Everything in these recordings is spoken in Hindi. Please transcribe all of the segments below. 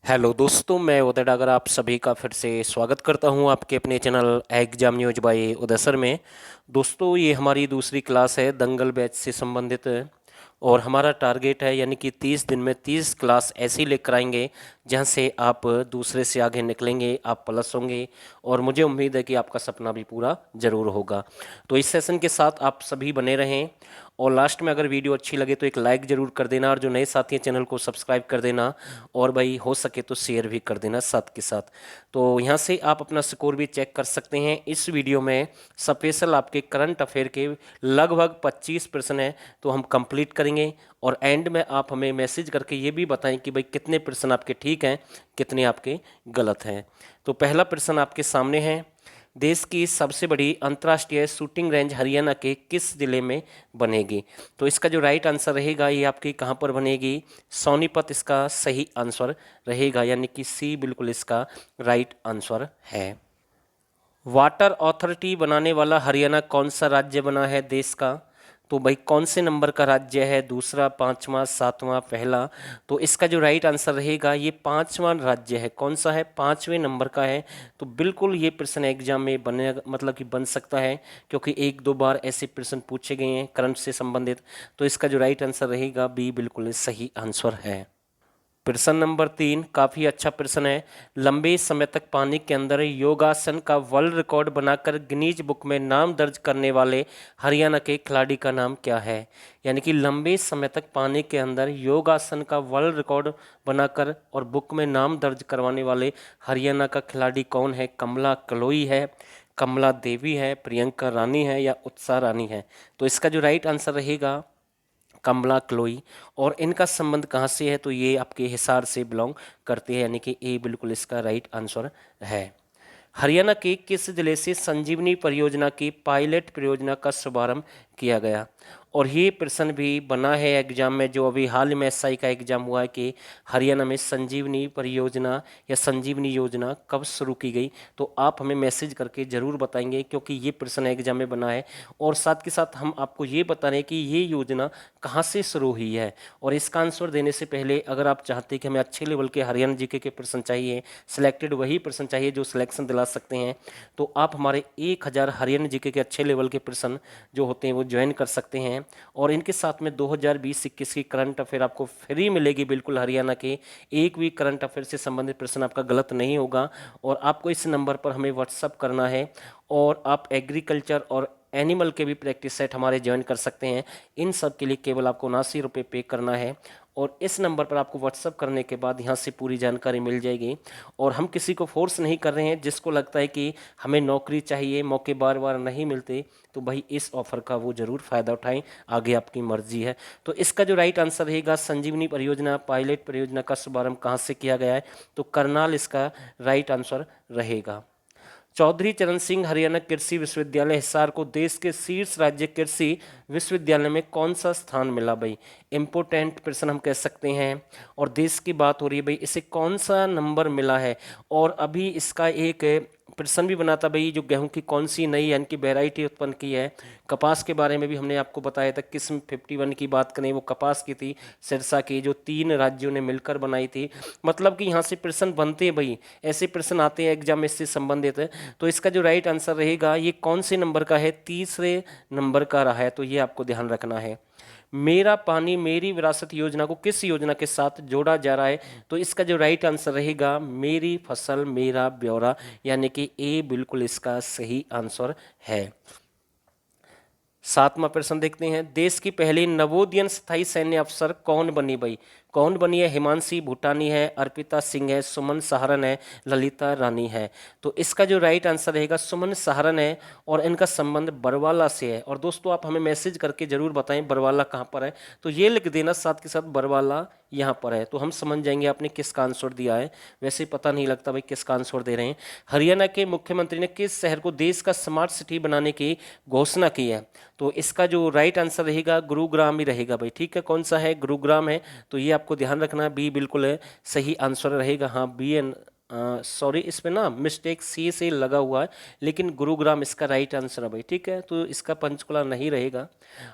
हेलो दोस्तों, मैं उदय डागर आप सभी का फिर से स्वागत करता हूं आपके अपने चैनल एग्जाम न्यूज बाय उदय सर में। दोस्तों, ये हमारी दूसरी क्लास है दंगल बैच से संबंधित। और हमारा टारगेट है यानी कि 30 दिन में 30 क्लास ऐसी लेकर आएंगे जहां से आप दूसरे से आगे निकलेंगे, आप प्लस होंगे। और मुझे उम्मीद है कि आपका सपना भी पूरा ज़रूर होगा। तो इस सेशन के साथ आप सभी बने रहें। और लास्ट में अगर वीडियो अच्छी लगे तो एक लाइक ज़रूर कर देना, और जो नए साथी हैं चैनल को सब्सक्राइब कर देना। और भाई हो सके तो शेयर भी कर देना साथ के साथ। तो यहाँ से आप अपना स्कोर भी चेक कर सकते हैं। इस वीडियो में स्पेशल आपके करंट अफेयर के लगभग 25 प्रश्न है, तो हम कंप्लीट करेंगे। और एंड में आप हमें मैसेज करके ये भी बताएं कि भाई कितने प्रश्न आपके ठीक हैं, कितने आपके गलत हैं। तो पहला प्रश्न आपके सामने है, देश की सबसे बड़ी अंतर्राष्ट्रीय शूटिंग रेंज हरियाणा के किस जिले में बनेगी? तो इसका जो राइट आंसर रहेगा ये आपकी कहाँ पर बनेगी? सोनीपत इसका सही आंसर रहेगा, यानी कि सी बिल्कुल इसका राइट आंसर है। वाटर अथॉरिटी बनाने वाला हरियाणा कौन सा राज्य बना है देश का? तो भाई कौन से नंबर का राज्य है? दूसरा, पांचवा, सातवां, पहला? तो इसका जो राइट आंसर रहेगा ये पांचवा राज्य है। कौन सा है? पांचवें नंबर का है। तो बिल्कुल ये प्रश्न एग्जाम में बने, मतलब कि बन सकता है, क्योंकि एक दो बार ऐसे प्रश्न पूछे गए हैं करंट से संबंधित। तो इसका जो राइट आंसर रहेगा बी बिल्कुल सही आंसर है। प्रश्न नंबर 3 काफ़ी अच्छा प्रश्न है। लंबे समय तक पानी के अंदर योगासन का वर्ल्ड रिकॉर्ड बनाकर गिनीज बुक में नाम दर्ज करने वाले हरियाणा के खिलाड़ी का नाम क्या है? यानी कि लंबे समय तक पानी के अंदर योगासन का वर्ल्ड रिकॉर्ड बनाकर और बुक में नाम दर्ज करवाने वाले हरियाणा का खिलाड़ी कौन है? कमला कलोई है, कमला देवी है, प्रियंका रानी है, या उत्साह रानी है? तो इसका जो राइट आंसर रहेगा कमला क्लोई। और इनका संबंध कहाँ से है? तो ये आपके हिसार से बिलोंग करते हैं, यानी कि ए बिल्कुल इसका राइट आंसर है। हरियाणा के किस जिले से संजीवनी परियोजना की पायलट परियोजना का शुभारंभ किया गया? और ये प्रश्न भी बना है एग्जाम में, जो अभी हाल में एसआई का एग्जाम हुआ है कि हरियाणा में संजीवनी परियोजना या संजीवनी योजना कब शुरू की गई। तो आप हमें मैसेज करके ज़रूर बताएंगे, क्योंकि ये प्रश्न एग्जाम में बना है। और साथ के साथ हम आपको ये बता रहे हैं कि ये योजना कहाँ से शुरू हुई है। और इसका आंसर देने से पहले अगर आप चाहते हैं कि हमें अच्छे लेवल के हरियाणा जीके के प्रश्न चाहिए, सिलेक्टेड वही प्रश्न चाहिए जो सिलेक्शन दिला सकते हैं, तो आप हमारे 1000 हरियाणा जीके के अच्छे लेवल के प्रश्न जो होते हैं वो ज्वाइन कर सकते हैं। और इनके साथ में 2020-21 की करंट अफेयर आपको फ्री मिलेगी बिल्कुल हरियाणा के। एक भी करंट अफेयर से संबंधित प्रश्न आपका गलत नहीं होगा। और आपको इस नंबर पर हमें व्हाट्सअप करना है। और आप एग्रीकल्चर और एनिमल के भी प्रैक्टिस सेट हमारे ज्वाइन कर सकते हैं। इन सब के लिए केवल आपको 79 रुपये पे करना है। और इस नंबर पर आपको व्हाट्सअप करने के बाद यहाँ से पूरी जानकारी मिल जाएगी। और हम किसी को फोर्स नहीं कर रहे हैं। जिसको लगता है कि हमें नौकरी चाहिए, मौके बार बार नहीं मिलते, तो भाई इस ऑफर का वो ज़रूर फ़ायदा उठाएं। आगे आपकी मर्जी है। तो इसका जो राइट आंसर रहेगा, संजीवनी परियोजना पायलट परियोजना का शुभारंभ कहाँ से किया गया है? तो करनाल इसका राइट आंसर रहेगा। चौधरी चरण सिंह हरियाणा कृषि विश्वविद्यालय हिसार को देश के शीर्ष राज्य कृषि विश्वविद्यालय में कौन सा स्थान मिला? भाई इम्पोर्टेंट प्रश्न हम कह सकते हैं। और देश की बात हो रही है, भाई इसे कौन सा नंबर मिला है? और अभी इसका एक प्रश्न भी बना था भाई, जो गेहूं की कौन सी नई यानी कि वेराइटी उत्पन्न की है। कपास के बारे में भी हमने आपको बताया था, किस्म 51 की बात करें वो कपास की थी, सिरसा की, जो 3 राज्यों ने मिलकर बनाई थी। मतलब कि यहाँ से प्रश्न बनते हैं भाई, ऐसे प्रश्न आते हैं एग्जाम में इससे संबंधित है। तो इसका जो राइट आंसर रहेगा ये कौन से नंबर का है? तीसरे नंबर का रहा है। तो ये आपको ध्यान रखना है। मेरा पानी मेरी विरासत योजना को किस योजना के साथ जोड़ा जा रहा है? तो इसका जो राइट आंसर रहेगा मेरी फसल मेरा ब्यौरा, यानी कि ए बिल्कुल इसका सही आंसर है। 7वां प्रश्न देखते हैं, देश की पहली नवोदियन स्थायी सैन्य अफसर कौन बनी? भाई कौन बनी है? हिमांशी भूटानी है, अर्पिता सिंह है, सुमन सहारन है, ललिता रानी है? तो इसका जो राइट आंसर रहेगा सुमन सहारन है। और इनका संबंध बरवाला से है। और दोस्तों आप हमें मैसेज करके जरूर बताएं बरवाला कहाँ पर है। तो ये लिख देना साथ के साथ बरवाला यहाँ पर है, तो हम समझ जाएंगे आपने किसका आंसर दिया है। वैसे पता नहीं लगता भाई किसका आंसर दे रहे हैं। हरियाणा के मुख्यमंत्री ने किस शहर को देश का स्मार्ट सिटी बनाने की घोषणा की है? तो इसका जो राइट आंसर रहेगा गुरुग्राम ही रहेगा भाई। ठीक है, कौन सा है? गुरुग्राम है। तो ये आपको ध्यान रखना है, बी बिल्कुल है सही आंसर रहेगा। हाँ, बी एन सॉरी, इस पे ना मिस्टेक सी से लगा हुआ है, लेकिन गुरुग्राम इसका राइट आंसर है भाई। ठीक है, तो इसका पंचकुला नहीं रहेगा।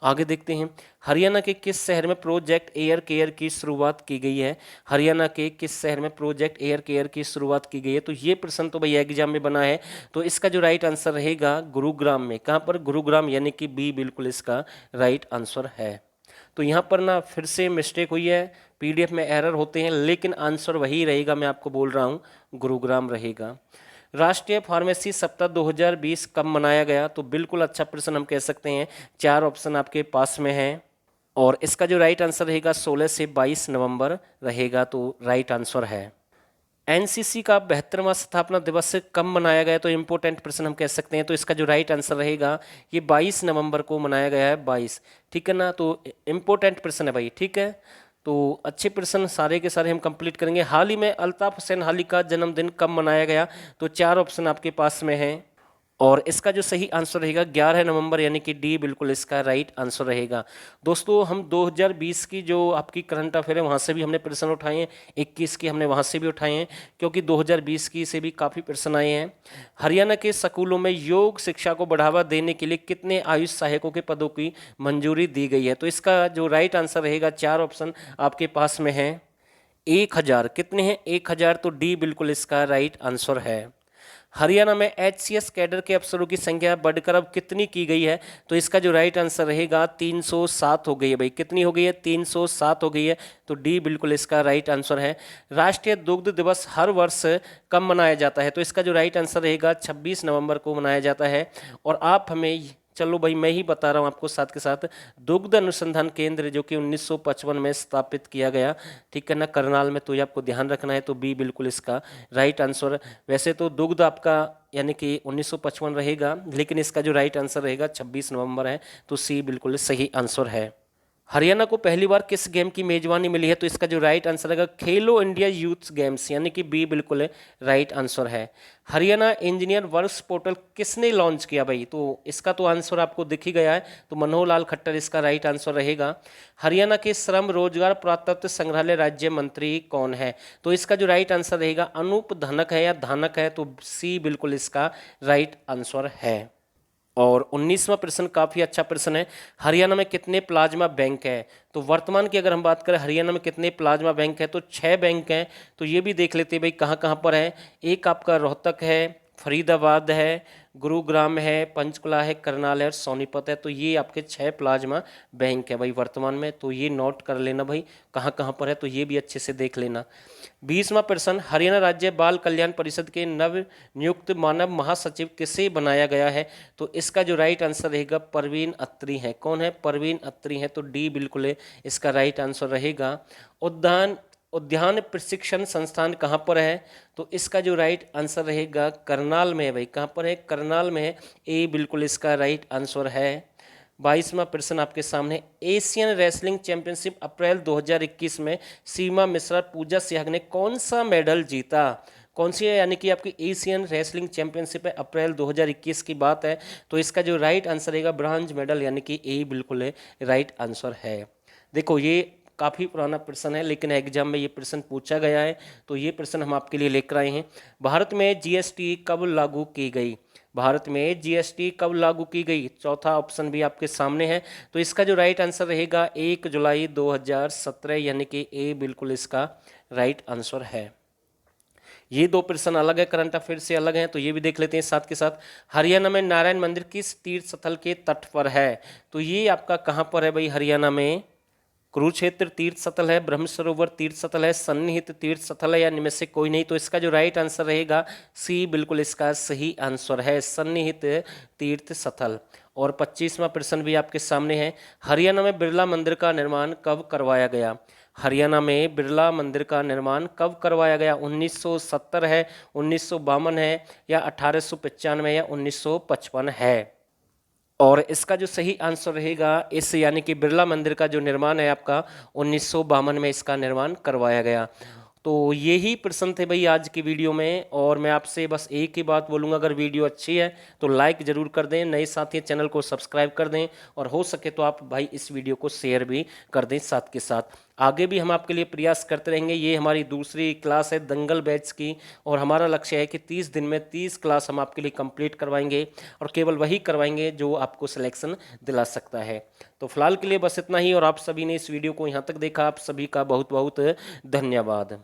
आगे देखते हैं, हरियाणा के किस शहर में प्रोजेक्ट एयर केयर की शुरुआत की गई है? हरियाणा के किस शहर में प्रोजेक्ट एयर केयर की शुरुआत की गई है? तो ये प्रश्न तो भाई एग्जाम में बना है, तो इसका जो राइट आंसर रहेगा गुरुग्राम में। कहाँ पर? गुरुग्राम, यानी कि बी बिल्कुल इसका राइट आंसर है। तो यहाँ पर ना फिर से मिस्टेक हुई है, पीडीएफ में एरर होते हैं, लेकिन आंसर वही रहेगा, मैं आपको बोल रहा हूँ गुरुग्राम रहेगा। राष्ट्रीय फार्मेसी सप्ताह 2020 कब मनाया गया? तो बिल्कुल अच्छा प्रश्न हम कह सकते हैं। 4 ऑप्शन आपके पास में हैं, और इसका जो राइट आंसर रहेगा 16 से 22 नवंबर रहेगा, तो राइट आंसर है। एनसीसी का 72वां स्थापना दिवस कब मनाया गया? तो इम्पोर्टेंट प्रश्न हम कह सकते हैं, तो इसका जो राइट आंसर रहेगा ये 22 नवंबर को मनाया गया है, 22। ठीक है ना, तो इम्पोर्टेंट प्रश्न है भाई। ठीक है, तो अच्छे प्रश्न सारे के सारे हम कंप्लीट करेंगे। हाल ही में अल्ताफ हुसैन हाली का जन्मदिन कब मनाया गया? तो 4 ऑप्शन आपके पास में हैं, और इसका जो सही आंसर रहेगा 11 नवंबर, यानी कि डी बिल्कुल इसका राइट आंसर रहेगा। दोस्तों, हम 2020 की जो आपकी करंट अफेयर है वहाँ से भी हमने प्रश्न उठाए हैं, 21 की हमने वहाँ से भी उठाए हैं, क्योंकि 2020 की से भी काफ़ी प्रश्न आए हैं। हरियाणा के स्कूलों में योग शिक्षा को बढ़ावा देने के लिए कितने आयुष सहायकों के पदों की मंजूरी दी गई है? तो इसका जो राइट आंसर रहेगा, 4 ऑप्शन आपके पास में है। 1000 कितने हैं? 1000, तो डी बिल्कुल इसका राइट आंसर है। हरियाणा में एचसीएस कैडर के अफसरों की संख्या बढ़कर अब कितनी की गई है? तो इसका जो राइट आंसर रहेगा 307 हो गई है भाई। कितनी हो गई है? 307 हो गई है, तो डी बिल्कुल इसका राइट आंसर है। राष्ट्रीय दुग्ध दिवस हर वर्ष कब मनाया जाता है? तो इसका जो राइट आंसर रहेगा 26 नवंबर को मनाया जाता है। और आप हमें, चलो भाई मैं ही बता रहा हूँ आपको साथ के साथ, दुग्ध अनुसंधान केंद्र जो कि 1955 में स्थापित किया गया, ठीक है ना, करनाल में, तो ये आपको ध्यान रखना है, तो बी बिल्कुल इसका राइट आंसर। वैसे तो दुग्ध आपका यानी कि 1955 रहेगा, लेकिन इसका जो राइट आंसर रहेगा 26 नवंबर है, तो सी बिल्कुल सही आंसर है। हरियाणा को पहली बार किस गेम की मेजबानी मिली है? तो इसका जो राइट आंसर रहेगा खेलो इंडिया यूथ गेम्स, यानी कि बी बिल्कुल राइट आंसर है। हरियाणा इंजीनियर वर्क्स पोर्टल किसने लॉन्च किया भाई? तो इसका तो आंसर आपको दिख ही गया है, तो मनोहर लाल खट्टर इसका राइट आंसर रहेगा। हरियाणा के श्रम रोजगार पुरातत्व संग्रहालय राज्य मंत्री कौन है? तो इसका जो राइट आंसर रहेगा अनूप धनक है या धानक है, तो सी बिल्कुल इसका राइट आंसर है। और 19वां प्रश्न काफ़ी अच्छा प्रश्न है, हरियाणा में कितने प्लाज्मा बैंक है? तो वर्तमान की अगर हम बात करें हरियाणा में कितने प्लाज्मा बैंक है, तो 6 बैंक हैं। तो ये भी देख लेते हैं भाई कहाँ कहाँ पर है। एक आपका रोहतक है, फरीदाबाद है, गुरुग्राम है, पंचकुला है, करनाल है और सोनीपत है। तो ये आपके 6 प्लाज्मा बैंक है भाई वर्तमान में, तो ये नोट कर लेना भाई कहाँ कहाँ पर है, तो ये भी अच्छे से देख लेना। 20वां प्रश्न, हरियाणा राज्य बाल कल्याण परिषद के नव नियुक्त मानव महासचिव किसे बनाया गया है? तो इसका जो राइट आंसर रहेगा परवीन अत्री है। कौन है? परवीन अत्री है, तो डी बिल्कुल इसका राइट आंसर रहेगा। उद्यान प्रशिक्षण संस्थान कहाँ पर है? तो इसका जो राइट आंसर रहेगा करनाल में है भाई। कहाँ पर है? करनाल में है, ए बिल्कुल इसका राइट आंसर है। 22वां प्रश्न आपके सामने, एशियन रेसलिंग चैंपियनशिप अप्रैल 2021 में सीमा मिश्रा पूजा सिहाग ने कौन सा मेडल जीता? कौन सी है? यानी कि आपकी एशियन रेसलिंग चैंपियनशिप है, अप्रैल 2021 की बात है, तो इसका जो राइट आंसर रहेगा ब्रॉन्ज मेडल, यानी कि ए बिल्कुल राइट आंसर है। देखो ये काफ़ी पुराना प्रश्न है, लेकिन एग्जाम में ये प्रश्न पूछा गया है, तो ये प्रश्न हम आपके लिए लेकर आए हैं। भारत में जीएसटी कब लागू की गई? भारत में जीएसटी कब लागू की गई? चौथा ऑप्शन भी आपके सामने है, तो इसका जो राइट आंसर रहेगा 1 जुलाई 2017, यानी कि ए बिल्कुल इसका राइट आंसर है। ये 2 प्रश्न अलग है, करंट अफेयर से अलग हैं, तो ये भी देख लेते हैं साथ के साथ। हरियाणा में नारायण मंदिर किस तीर्थ स्थल के तट पर है? तो ये आपका कहाँ पर है भाई? हरियाणा में कुरुक्षेत्र तीर्थ स्थल है, ब्रह्म सरोवर तीर्थ स्थल है, सन्निहित तीर्थ स्थल है, या इनमें से कोई नहीं? तो इसका जो राइट आंसर रहेगा सी बिल्कुल इसका सही आंसर है, सन्निहित तीर्थ स्थल। और 25वां प्रश्न भी आपके सामने है, हरियाणा में बिरला मंदिर का निर्माण कब करवाया गया? हरियाणा में बिरला मंदिर का निर्माण कब करवाया गया? 1970 है, 1952 है, या 1895 या 1955 है? और इसका जो सही आंसर रहेगा इस यानी कि बिरला मंदिर का जो निर्माण है आपका 1952 में इसका निर्माण करवाया गया। तो यही प्रश्न थे भाई आज की वीडियो में, और मैं आपसे बस एक ही बात बोलूँगा, अगर वीडियो अच्छी है तो लाइक ज़रूर कर दें, नए साथी चैनल को सब्सक्राइब कर दें, और हो सके तो आप भाई इस वीडियो को शेयर भी कर दें साथ के साथ। आगे भी हम आपके लिए प्रयास करते रहेंगे। ये हमारी दूसरी क्लास है दंगल बैच की, और हमारा लक्ष्य है कि 30 दिन में 30 क्लास हम आपके लिए कंप्लीट करवाएंगे, और केवल वही करवाएंगे जो आपको सिलेक्शन दिला सकता है। तो फिलहाल के लिए बस इतना ही, और आप सभी ने इस वीडियो को यहाँ तक देखा, आप सभी का बहुत बहुत धन्यवाद।